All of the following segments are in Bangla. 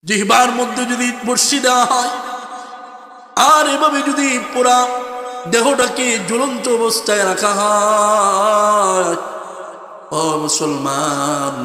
জিহ্বার মধ্যে যদি বর্ষি দেওয়া হয় আর এভাবে যদি পুরা দেহটাকে জ্বলন্ত অবস্থায় রাখা হয়, ও মুসলমান,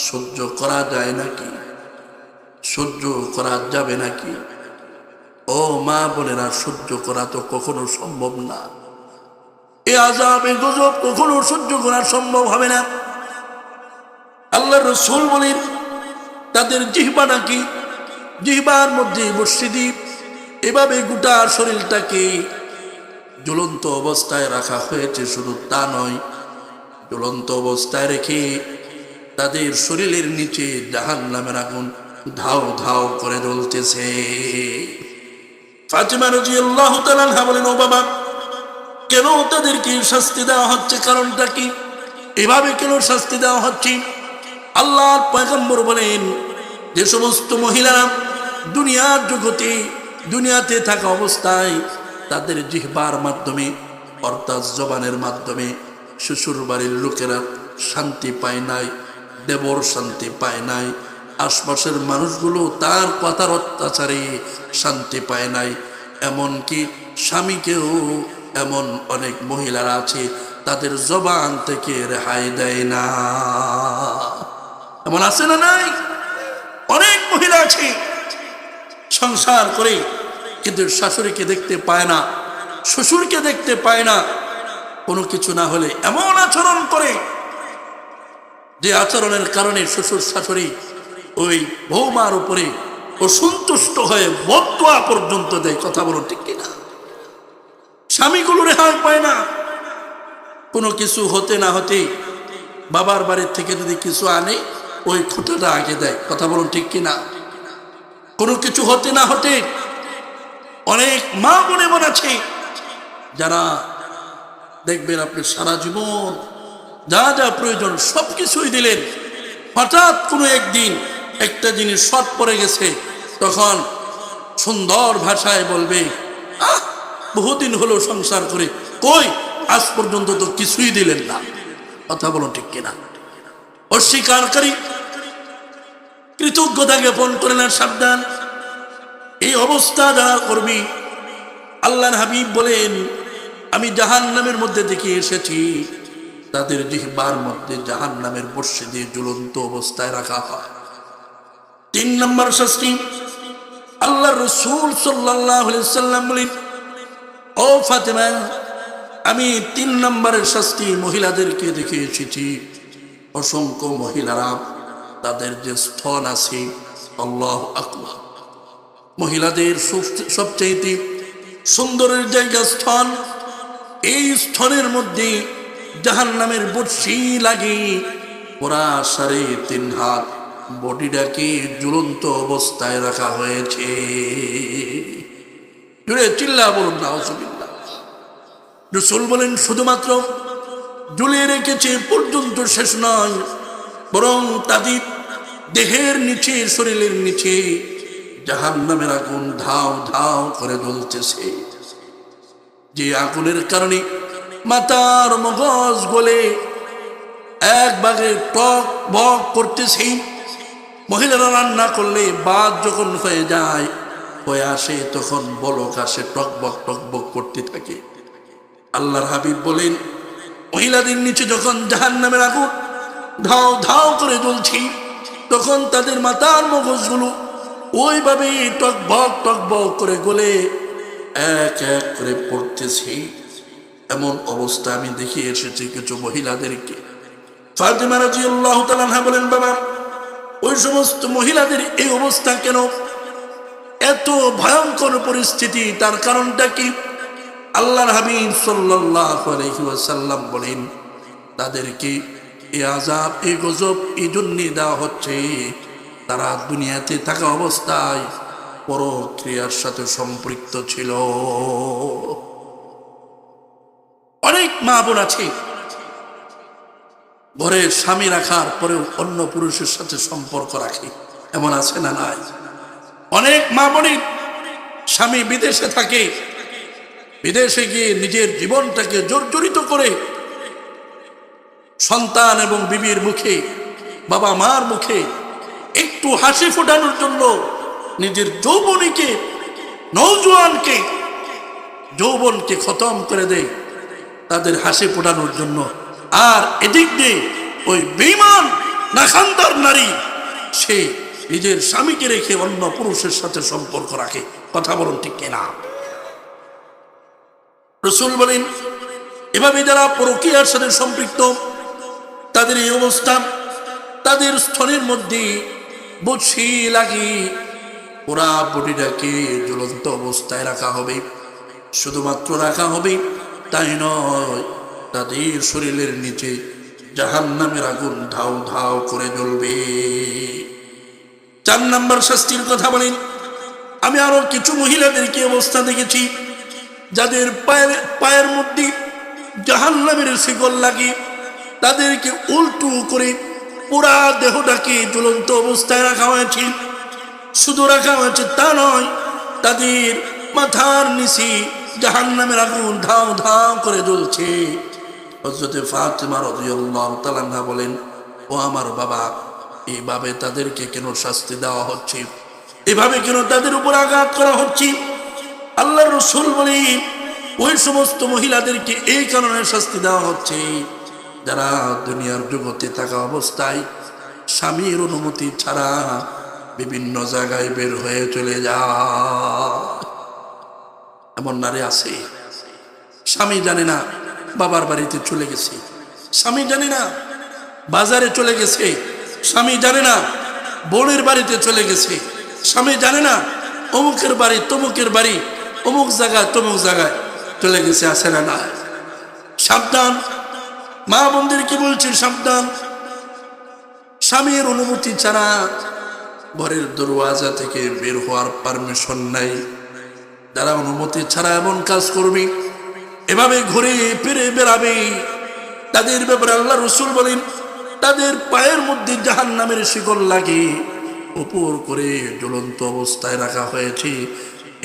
সহ্য করা যায় নাকি? সহ্য করা যাবে নাকি? ও মা বোনেরা, সহ্য করা তো কখনো সম্ভব না। এ আযাব, এ গজব কখনো সহ্য করা সম্ভব হবে না। আল্লাহর রাসূল বলেন, তাদের জিহ্বা নাকি, জিহ্বার মধ্যে বর্ষি দ্বীপ, এভাবে গোটা শরীরটাকে জ্বলন্ত অবস্থায় রাখা হয়েছে। শুধু তা নয়, জ্বলন্ত অবস্থায় রেখে তাদের শরীরের নিচে জাহান্নামের আগুন ধাও ধাও করে জ্বলতেছে। ফাতিমা রাদিয়াল্লাহু তাআলা আনহা বলেন, ও বাবা, কেন তাদেরকে শাস্তি দেওয়া হচ্ছে? কারণটা কি? এভাবে কেন শাস্তি দেওয়া হচ্ছে? আল্লাহর পয়গম্বর বলেন, যে সমস্ত মহিলারা দুনিয়ার জগতে, দুনিয়াতে থাকা অবস্থায় তাদের জিহ্বার মাধ্যমে অর্থাৎ জবানের মাধ্যমে শ্বশুর বাড়ির লোকেরা শান্তি পায় নাই, দেবর শান্তি পায় নাই, আশপাশের মানুষগুলো তার কথার অত্যাচারে শান্তি পায় নাই, এমনকি স্বামীকেও এমন অনেক মহিলারা আছে তাদের জবান থেকে রেহাই দেয় না। এমন আছে না নাই? অনেক মহিলা আছে সংসার করে কিন্তু শাশুড়িকে দেখতে পায় না, শ্বশুরকে দেখতে পায় না। কোনো কিছু না হলে এমন আচরণ করে যে আচরণের কারণে শ্বশুর শাশুড়ি ওই বৌমার উপরে অসন্তুষ্ট হয়ে বদদোয়া পর্যন্ত দেয়। কথা বলো ঠিক কিনা? স্বামীগুলো রেহাই পায় না। কোনো কিছু হতে না হতে বাবার বাড়ির থেকে যদি কিছু আনে, ওই খুঁটাটা আগে দেয়। কথা বলুন ঠিক কিনা? কোনো কিছু হতে না হতে অনেক মা বোন এমন আছে যারা দেখবেন আপনি সারা জীবন যা যা প্রয়োজন সবকিছুই দিলেন, হঠাৎ কোনো একদিন একটা জিনিস শর্ট পড়ে গেছে, তখন সুন্দর ভাষায় বলবে, বহুদিন হলো সংসার করে, কই আজ পর্যন্ত তো কিছুই দিলেন না। কথা বলুন ঠিক কিনা? অস্বীকারী কৃতজ্ঞতা জ্ঞাপন করে না, সাবধান। এই অবস্থা যারা করবি, আল্লাহর হাবিব বলেন, আমি জাহান্নামের মধ্যে দেখে এসেছি তাদের জিহ্বার মধ্যে জাহান্নামের বর্ষি দিয়ে জ্বলন্ত অবস্থায় রাখা হয়। 3 নম্বর শাস্তি, আল্লাহর রাসূল সাল্লাল্লাহু আলাইহি ওয়াসাল্লাম বলেন, ও ফাতেমা, আমি 3 নম্বরের শাস্তি মহিলাদেরকে দেখে এসেছি। অসংখ্য মহিলারা তাদের যে স্তন আছে, আল্লাহু আকবার, মহিলাদের সবচেয়ে সুন্দরের জায়গা স্তন। এই স্তনের মধ্যে জাহান্নামের বর্ষি লাগে। ওরা 3.5 হাত বডিটাকে ঝুলন্ত অবস্থায় রাখা হয়েছে। জুড়ে চিল্লা বলুন নাউজুবিল্লাহ। রাসূল বলেন, শুধুমাত্র ঝুলিয়ে রেখেছে পর্যন্ত শেষ নয়, বরং তাদের দেহের নিচে, শরীরের নিচে জাহান্নামের আগুন ধাও ধাও করে জ্বলতেছে। যে আগুনের কারণে মাথার মগজ গলে এক ভাগে টক বক করতেছে। মহিলারা রান্না করলে ভাত যখন হয়ে যায়, হয়ে আসে, তখন বলক আসে, টক বক করতে থাকে। আল্লাহর হাবিব বলেন, মহিলাদের নিচে যখন জাহান্নামের আগুন ধাও ধাও করে জ্বলছে, তখন তাদের মাথার মগজগুলো ওইভাবে টক বক করে গলে এক এক করে পড়তেছে। এমন অবস্থা আমি দেখে এসেছি কিছু মহিলাদেরকে। ফাতিমা রাদিয়াল্লাহু তাআলা আনহা বলেন, বাবা, ওই সমস্ত মহিলাদের এই অবস্থা কেন? এত ভয়ঙ্কর পরিস্থিতি, তার কারণটা কি? আল্লাহর হাবিব সাল্লাল্লাহু আলাইহি ওয়াসাল্লাম বলেন, তাদেরকে এই আযাব, এই গজব এই জন্য দেওয়া হচ্ছে, তারা দুনিয়াতে থাকা অবস্থায় পরক্রিয়ার সাথে সম্পৃক্ত ছিল। অনেক মা বোন আছে ঘরে স্বামী রাখার পরেও অন্য পুরুষের সাথে সম্পর্ক রাখে। এমন আছে না নাই? অনেক মা বোনের স্বামী বিদেশে থাকে, বিদেশে গিয়ে নিজের জীবনটাকে জর্জরিত করে সন্তান এবং বিবির মুখে, বাবা মার মুখে একটু হাসি ফোটানোর জন্য নিজের যৌবনীকে, নওজোয়ানকে, যৌবনকে খতম করে দেয় তাদের হাসি ফোটানোর জন্য। আর এদিক দিয়ে ওই বেঈমান নাখানদার নারী সে নিজের স্বামীকে রেখে অন্য পুরুষের সাথে সম্পর্ক রাখে। কথা বলুন ঠিক কিনা? রাসূল বলেন এভাবে যারা পরকীয়ার সাথে সম্পৃক্ত তাদের এই অবস্থা, তাদের স্থলের মধ্যে বড়শি লাগিয়ে পুরা বডিটাকে জ্বলন্ত অবস্থায় রাখা হবে। শুধুমাত্র রাখা হবে তাই নয়, তাদের শরীরের নিচে জাহান্নামের আগুন ধাউ ধাউ করে জ্বলবে। 4 নম্বর শাস্তির কথা বলেন, আমি আরো কিছু মহিলাদেরকে অবস্থা দেখেছি যাদের পায়ের মধ্যে জাহান্নামের শিকল লাগে, তাদেরকে উল্টো করে পুরা দেহটাকে জ্বলন্ত অবস্থায় রাখা হয়েছে। শুধু রাখা হয়েছে তা নয়, তাদের মাথার নিচে জাহান্নামের আগুন ধাও ধাও করে জ্বলছে। হযরতে ফাতিমা রাদিয়াল্লাহু তাআলা আনহা বলেন, ও আমার বাবা, এইভাবে তাদেরকে কেন শাস্তি দেওয়া হচ্ছে? এভাবে কেন তাদের উপর আঘাত করা হচ্ছে? আল্লাহর রাসূল বলেন ওই সমস্ত মহিলাদেরকে এই কারণে শাস্তি দেওয়া হচ্ছে যারা দুনিয়ার জগতে থাকা অবস্থায় স্বামীর অনুমতি ছাড়া বিভিন্ন জায়গায় বের হয়ে চলে যায়। এমন নারী আছে, স্বামী জানে না বাবার বাড়িতে চলে গেছে, স্বামী জানে না বাজারে চলে গেছে, স্বামী জানে না বোনের বাড়িতে চলে গেছে, স্বামী জানে না অমুকের বাড়ি তমুকের বাড়ি অমুক জায়গায় তমুক জায়গায় চলে গেছে। আসে না? না, সাবধান। মা বোনদেরকে বলছি সাবধান, স্বামীর অনুমতি ছাড়া ঘরের দরওয়াজা থেকে বের হওয়ার পারমিশন নাই। যারা অনুমতি ছাড়া এমন কাজ করবে, এভাবে ঘুরে ফিরে বেড়াবে, তাদের ব্যাপারে আল্লাহ রাসূল বলেন তাদের পায়ের মধ্যে জাহান্নামের শিকল লাগে উপর করে জ্বলন্ত অবস্থায় রাখা হয়েছে।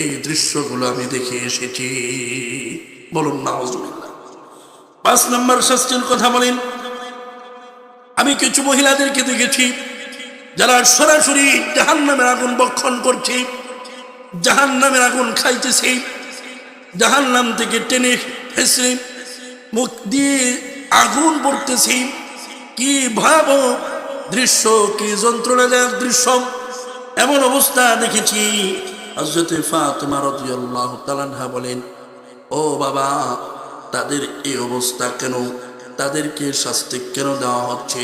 এই দৃশ্যগুলো আমি দেখে এসেছি। বলুন নাউজুবিল্লাহ। 5 নম্বর শাস্তির কথা বলেন, আমি কিছু মহিলাদেরকে দেখেছি যারা সরাসরি জাহান্নামের আগুন বক্ষণ করছে, জাহান্নামের আগুন খাইতেছে, জাহান্নাম থেকে টেনে এসে মুখ দিয়ে আগুন পড়তেছে। কি ভয়াবহ দৃশ্য, কি যন্ত্রণাদায়ক দৃশ্য! এমন অবস্থা দেখেছি। হযরতে ফাতিমা রাদিয়াল্লাহু তাআলা আনহা বলেন, ও বাবা, তাদের এই অবস্থা কেন? তাদেরকে শাস্তি কেন দেওয়া হচ্ছে?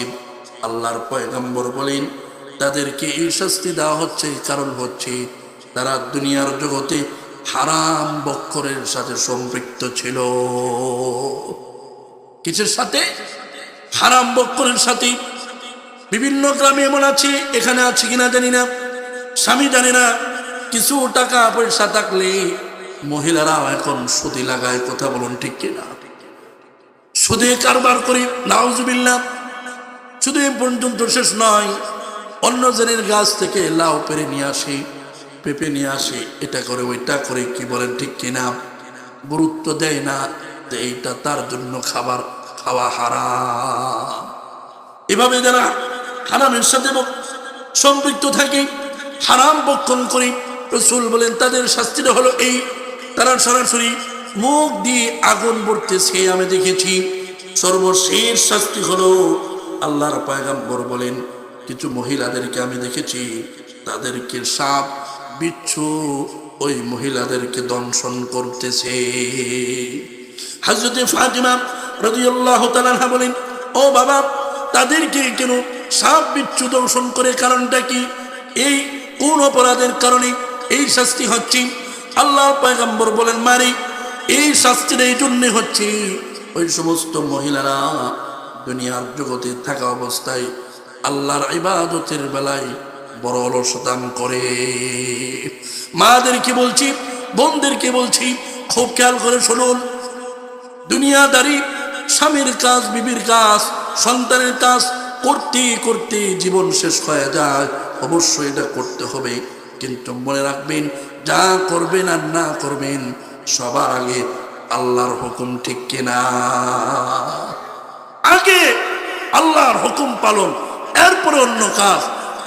আল্লাহর পয়গম্বর বলেন তাদেরকে এই শাস্তি দেওয়া হচ্ছে কারণ হচ্ছে তারা দুনিয়ার জগতে হারাম বক্ষরের সাথে সম্পৃক্ত ছিল। কিসের সাথে? হারাম বক্ষরের সাথে। বিভিন্ন গ্রামে এমন আছে, এখানে আছে কিনা জানি না, স্বামী জানে না, কিছু টাকা পয়সা থাকলে মহিলারা এখন সুদি লাগায়। কথা বলুন ঠিক কিনা? সুদে কারবার করে, নাউজুবিল্লাহ। শুধু এ পর্যন্ত শেষ নয়, অন্য জনের গাছ থেকে লাউ পেরে নিয়ে আসে, পেঁপে নিয়ে আসে, এটা করে ওইটা করে, কি বলেন ঠিক কিনা? গুরুত্ব দেয় না যে এইটা তার জন্য খাওয়া হারাম। এভাবে যারা হারামের সাথে সম্পৃক্ত থাকে, হারাম বক্ষণ করে, রাসূল বলেন তাদের শাস্তিটা হলো এই, তারা সরাসরি মুখ দিয়ে আগুন পড়তেছে। আমি দেখেছি সর্বশেষ শাস্তি হলো, আল্লাহর পয়গম্বর বলেন কিছু মহিলাদেরকে আমি দেখেছি তাদেরকে সাপ বিচ্ছু ওই মহিলাদেরকে দংশন করতেছে। হযরতে ফাতিমা রাদিয়াল্লাহু তাআলা আনহা বলেন, ও বাবা, তাদেরকে কেন সাপ বিচ্ছু দংশন করে? কারণটা কি? এই কোন অপরাধের কারণে এই শাস্তি হচ্ছে? আল্লাহর পয়গম্বর বলেন, মারি এই শাস্তিটা এই জন্যে হচ্ছে, ওই সমস্ত মহিলারা দুনিয়ার জগতে থাকা অবস্থায় আল্লাহর ইবাদতের বেলায় বড় অলসতাম করে। মাদেরকে বলছি, বোনদেরকে বলছি, খুব খেয়াল করে শুনুন। দুনিয়াদারি, স্বামীর কাজ, বিবির কাজ, সন্তানের কাজ করতে করতে জীবন শেষ হয়ে যায়। অবশ্যই এটা করতে হবে, কিন্তু মনে রাখবেন যা করবেন আর না করবেন সবার আগে আল্লাহর হুকুম। ঠিক কিনা? আগে আল্লাহর হুকুম পালন, এরপরে অন্য কাজ।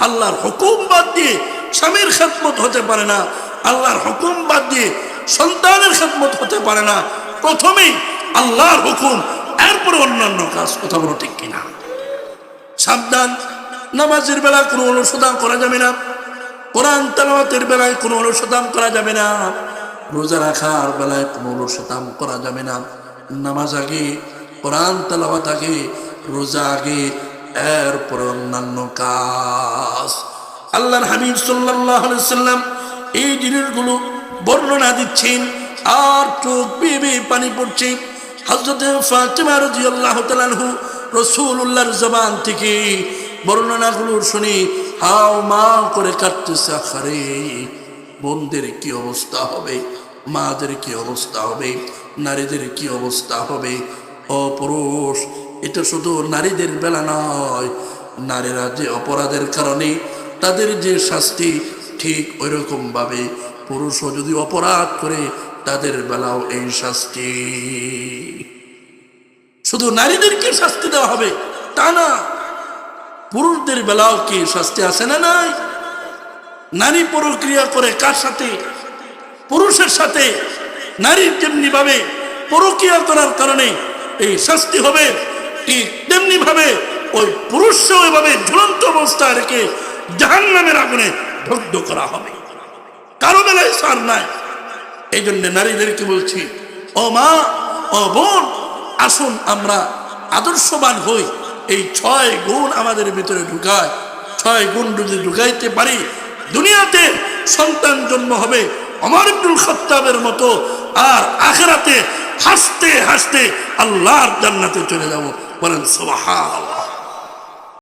আল্লাহর হুকুম বাদ দিয়ে স্বামীর খেদমত হতে পারে না, আল্লাহর হুকুম বাদ দিয়ে সন্তানের খেদমত হতে পারে না। প্রথমেই আল্লাহর হুকুম, এরপরে অন্যান্য কাজ। কথা বলো ঠিক কিনা? সাবধান, নামাজের বেলা কোনো অলসতা করা যাবে না, কোরআন তেলাওয়াতের বেলায় কোনো অলসতা করা যাবে না, রোজা রাখার বেলায় কোনো অলসতা করা যাবে না। নামাজ আগে, কোরআন তেলাওয়াত আগে, রোজা আগে, এরপরে অন্যান্য কাজ। আল্লাহর হাবিব সাল্লাল্লাহু আলাইহি সাল্লাম এই জিনিসগুলো বর্ণনা দিচ্ছেন, আর চোখ বেয়ে বেয়ে পানি পড়ছে। হযরত ফাতিমা রাদিয়াল্লাহু তাআলা আনহু রাসূলুল্লাহর জবান থেকে বর্ণনাগুলো শুনে হাও মা করে কাটতেছে। আরে বোনদের কি অবস্থা হবে, মাদের কি অবস্থা হবে, নারীদের কি অবস্থা হবে। ও পুরুষ, এটা শুধু নারীদের বেলা নয়, নারীরা যে অপরাধের কারণে তাদের যে শাস্তি, ঠিক ওই রকম ভাবে পুরুষও যদি অপরাধ করে তাদের বেলাও এই শাস্তি। শুধু নারীদেরকে শাস্তি দেওয়া হবে তা না, পুরুষদের বেলাও কি শাস্তি আছে না নাই? নারী পরক্রিয়া করে কার সাথে? পুরুষের সাথে। নারীর যেমনি ভাবে পরক্রিয়া করার কারণে এই শাস্তি হবে, ঠিক তেমনি ভাবে ওই পুরুষও এভাবে ঝুলন্ত অবস্থায় রেখে জাহান্নামের আগুনে দগ্ধ করা হবে। কারো বেলায় ছাড় নাই। এই জন্য নারীদেরকে বলছি, ও মা, ও বোন, আসুন আমরা আদর্শবান হই। এই 6 গুণ আমাদের ভিতরে ঢুকায়। 6 গুণ যদি ঢুকাইতে পারি, দুনিয়াতে সন্তান জন্ম হবে ওমর ইবনুল খাত্তাবের মতো, আর আখিরাতে হাসতে হাসতে আল্লাহর জান্নাতে চলে যাব। বলেন সুবহানাল্লাহ।